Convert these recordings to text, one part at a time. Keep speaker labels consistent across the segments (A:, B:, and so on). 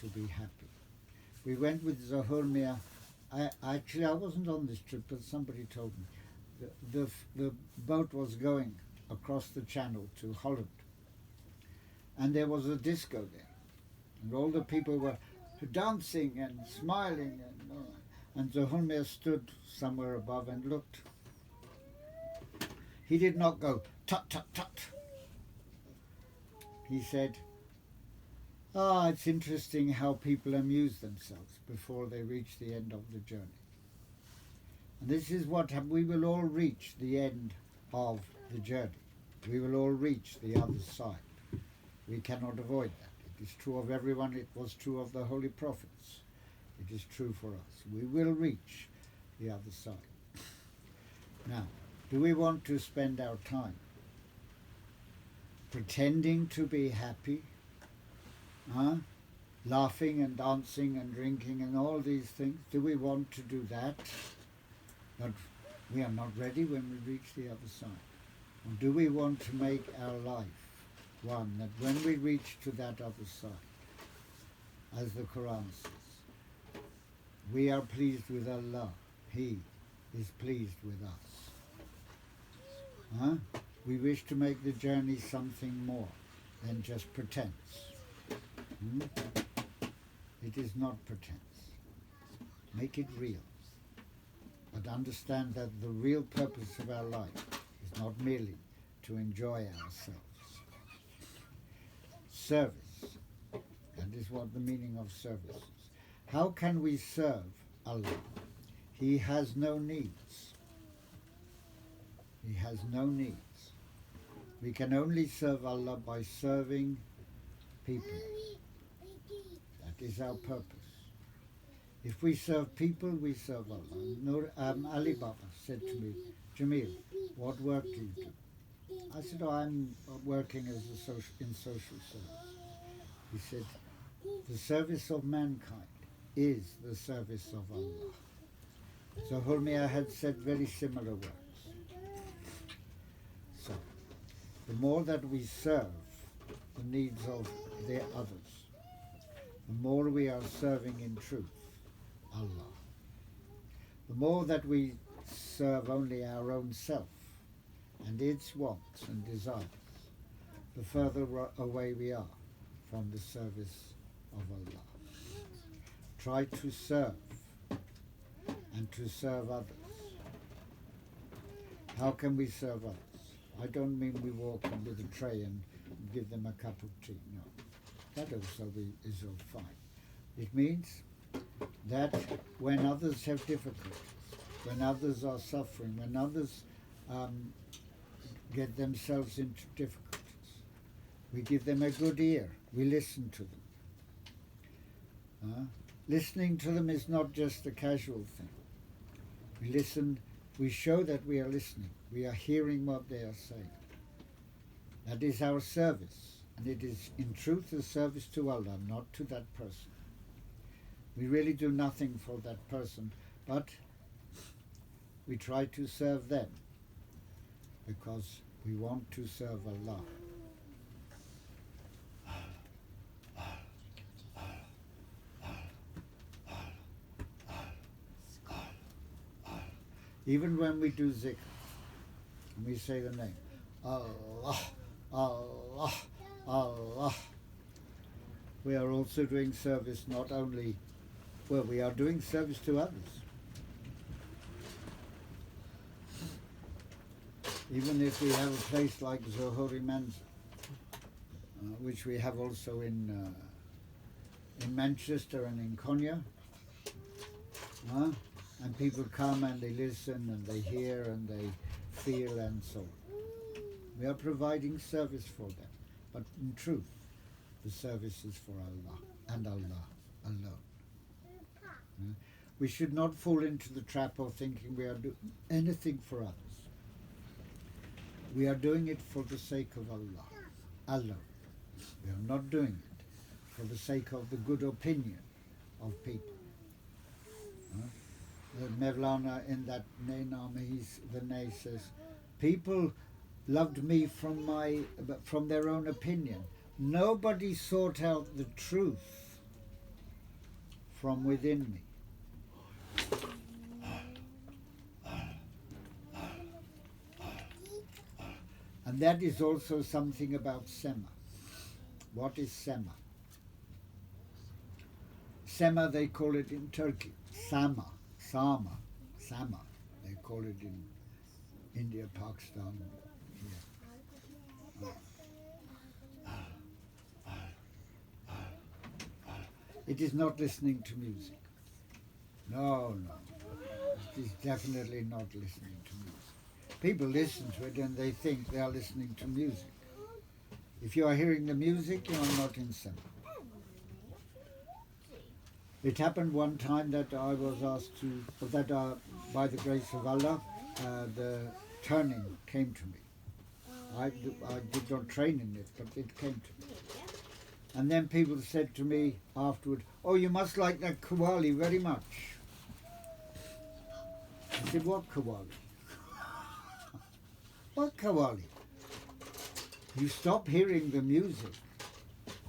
A: to be happy. We went with Zahur Mia. I wasn't on this trip, but somebody told me. The boat was going across the channel to Holland, and there was a disco there, and all the people were dancing and smiling, and Zahur Mia stood somewhere above and looked. He did not go, tut, tut, tut. He said, it's interesting how people amuse themselves before they reach the end of the journey. And this is what we will all reach the end of the journey. We will all reach the other side. We cannot avoid that. It is true of everyone. It was true of the holy prophets. It is true for us. We will reach the other side. Now, do we want to spend our time pretending to be happy, laughing and dancing and drinking and all these things? Do we want to do that? But we are not ready when we reach the other side. Or do we want to make our life one that when we reach to that other side, as the Quran says, we are pleased with Allah. He is pleased with us. We wish to make the journey something more than just pretense. It is not pretense. Make it real. But understand that the real purpose of our life is not merely to enjoy ourselves. Service. That is what the meaning of service is. How can we serve Allah? He has no needs. He has no needs. We can only serve Allah by serving people. That is our purpose. If we serve people, we serve Allah. Ali Baba said to me, Jamil, what work do you do? I said, I'm working as in social service. He said, the service of mankind is the service of Allah. So Hulmiya had said very similar words. So, the more that we serve the needs of the others, the more we are serving in truth Allah. The more that we serve only our own self and its wants and desires, the further away we are from the service of Allah. Try to serve and to serve others. How can we serve others? I don't mean we walk in with a tray and give them a cup of tea. No, that also is all fine. It means that when others have difficulties, when others are suffering, when others get themselves into difficulties, we give them a good ear. We listen to them. Listening to them is not just a casual thing. We listen, we show that we are listening. We are hearing what they are saying. That is our service. And it is in truth a service to Allah, not to that person. We really do nothing for that person, but we try to serve them because we want to serve Allah. Even when we do zikr, and we say the name, Allah, Allah, Allah, we are also doing service not only, well, we are doing service to others. Even if we have a place like Zohori Manzil, which we have also in Manchester and in Konya, and people come and they listen and they hear and they feel and so on. We are providing service for them, but in truth, the service is for Allah and Allah alone. We should not fall into the trap of thinking we are doing anything for others. We are doing it for the sake of Allah alone. We are not doing it for the sake of the good opinion of people. The Mevlana in that the Nay says, people loved me from their own opinion. Nobody sought out the truth from within me. And that is also something about Sema. What is Sema? Sema, they call it in Turkey. Sama. They call it in India, Pakistan. Yeah. It is not listening to music. No. It is definitely not listening to music. People listen to it and they think they are listening to music. If you are hearing the music, you are not in Sema. It happened one time that I was asked to, by the grace of Allah, the turning came to me. I did not train in it, but it came to me. And then people said to me afterward, "Oh, you must like that Qawwali very much." I said, "What Qawwali?" What Qawwali? You stop hearing the music,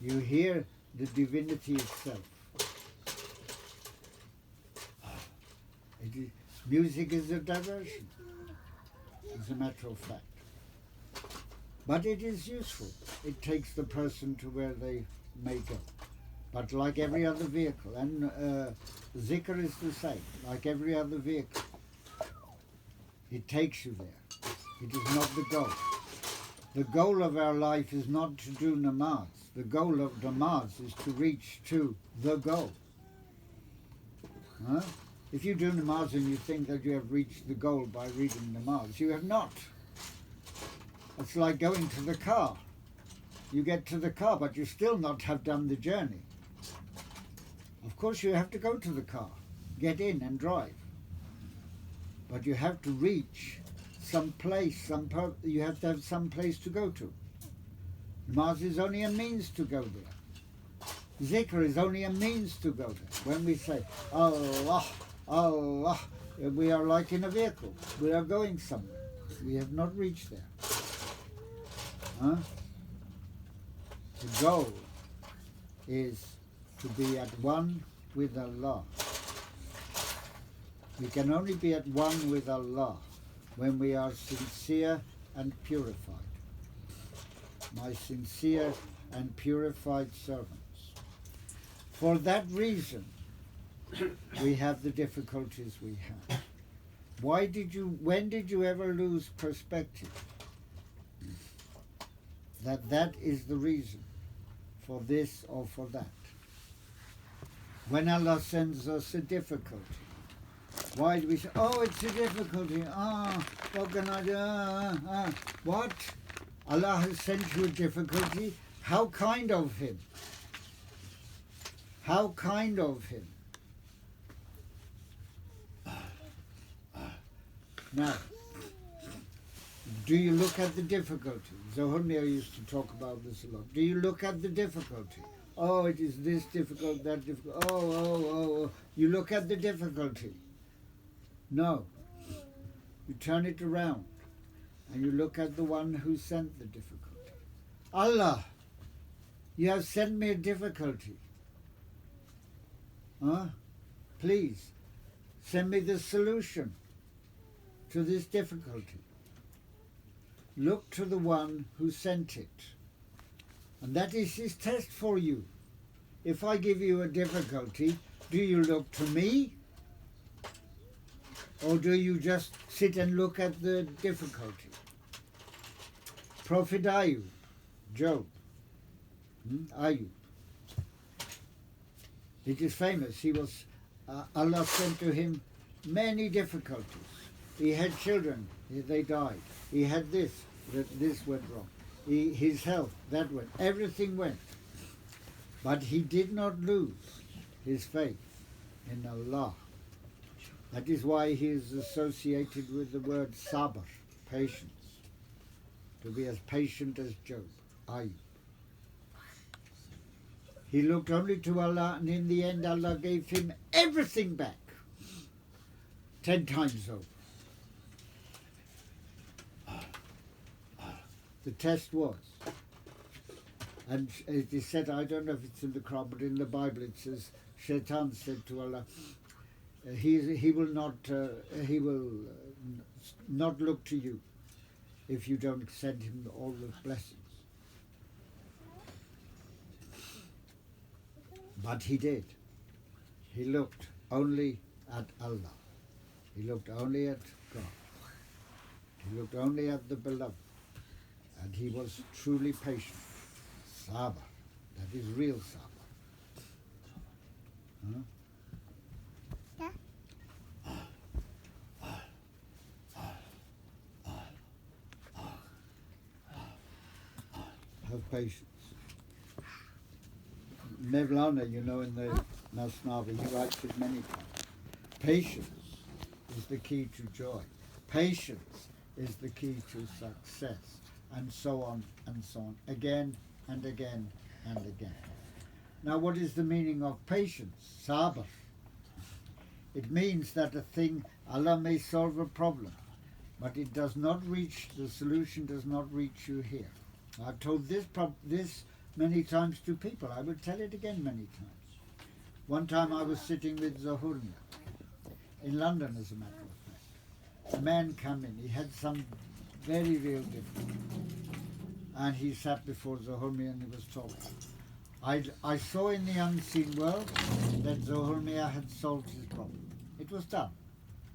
A: you hear the divinity itself. Music is a diversion, as a matter of fact. But it is useful. It takes the person to where they may go. But like every other vehicle, and zikr is the same, like every other vehicle. It takes you there. It is not the goal. The goal of our life is not to do namaz. The goal of namaz is to reach to the goal. Huh? If you do namaz and you think that you have reached the goal by reading namaz, you have not. It's like going to the car. You get to the car, but you still not have done the journey. Of course, you have to go to the car, get in and drive. But you have to reach some place, you have to have some place to go to. Namaz is only a means to go there. Zikr is only a means to go there. When we say, Allah, Allah, we are like in a vehicle. We are going somewhere. We have not reached there. Huh? The goal is to be at one with Allah. We can only be at one with Allah when we are sincere and purified. My sincere and purified servants. For that reason, we have the difficulties we have. When did you ever lose perspective? That is the reason for this or for that. When Allah sends us a difficulty, why do we say, "Oh, it's a difficulty, what can I do, What? Allah has sent you a difficulty? How kind of Him? How kind of Him? Now, do you look at the difficulty? Zahur Mir used to talk about this a lot. Do you look at the difficulty? Oh, it is this difficult, that difficult. Oh. You look at the difficulty. No. You turn it around and you look at the one who sent the difficulty. Allah, you have sent me a difficulty. Please, send me the solution to this difficulty. Look to the one who sent it. And that is his test for you. If I give you a difficulty, do you look to me? Or do you just sit and look at the difficulty? Prophet Ayub, Job, Ayub. It is famous. He was, Allah sent to him many difficulties. He had children, they died. He had this went wrong. His health, that went. Everything went. But he did not lose his faith in Allah. That is why he is associated with the word sabr, patience. To be as patient as Job, Ayub. He looked only to Allah, and in the end Allah gave him everything back. 10 times over. The test was, And it is said, I don't know if it's in the Quran, but in the Bible it says, Shaitan said to Allah, he will not look to you if you don't send him all the blessings. But he did. He looked only at Allah. He looked only at God. He looked only at the beloved. And he was truly patient. Sabr. That is real sabr. Huh? Have patience. Mevlana, you know, in the Masnavi, he writes it many times. Patience is the key to joy. Patience is the key to success. And so on and so on. Again and again and again. Now, what is the meaning of patience? Sabr. It means that a thing, Allah may solve a problem, but it does not reach, the solution does not reach you here. I've told this many times to people. I will tell it again many times. One time I was sitting with Zahuri in London, as a matter of fact. A man came in. He had some very real difficulty. And he sat before Zahuri and he was talking. I saw in the unseen world that Zahuri had solved his problem. It was done.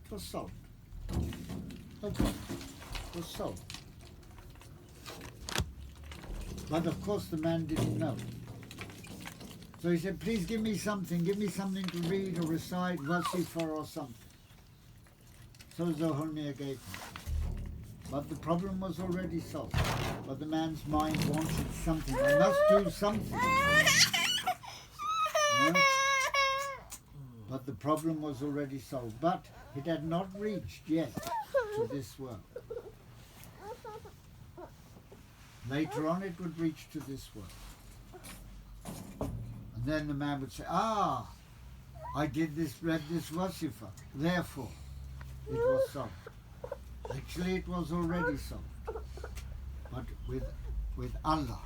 A: It was solved. Okay. It was solved. But of course the man didn't know. So he said, please give me something to read or recite, Wasifa or something. So Zahuri gave him. But the problem was already solved. But the man's mind wanted something. I must do something. No? But the problem was already solved. But it had not reached yet to this world. Later on it would reach to this world. And then the man would say, I read this wasifa, therefore it was solved. Actually it was already solved. But with Allah,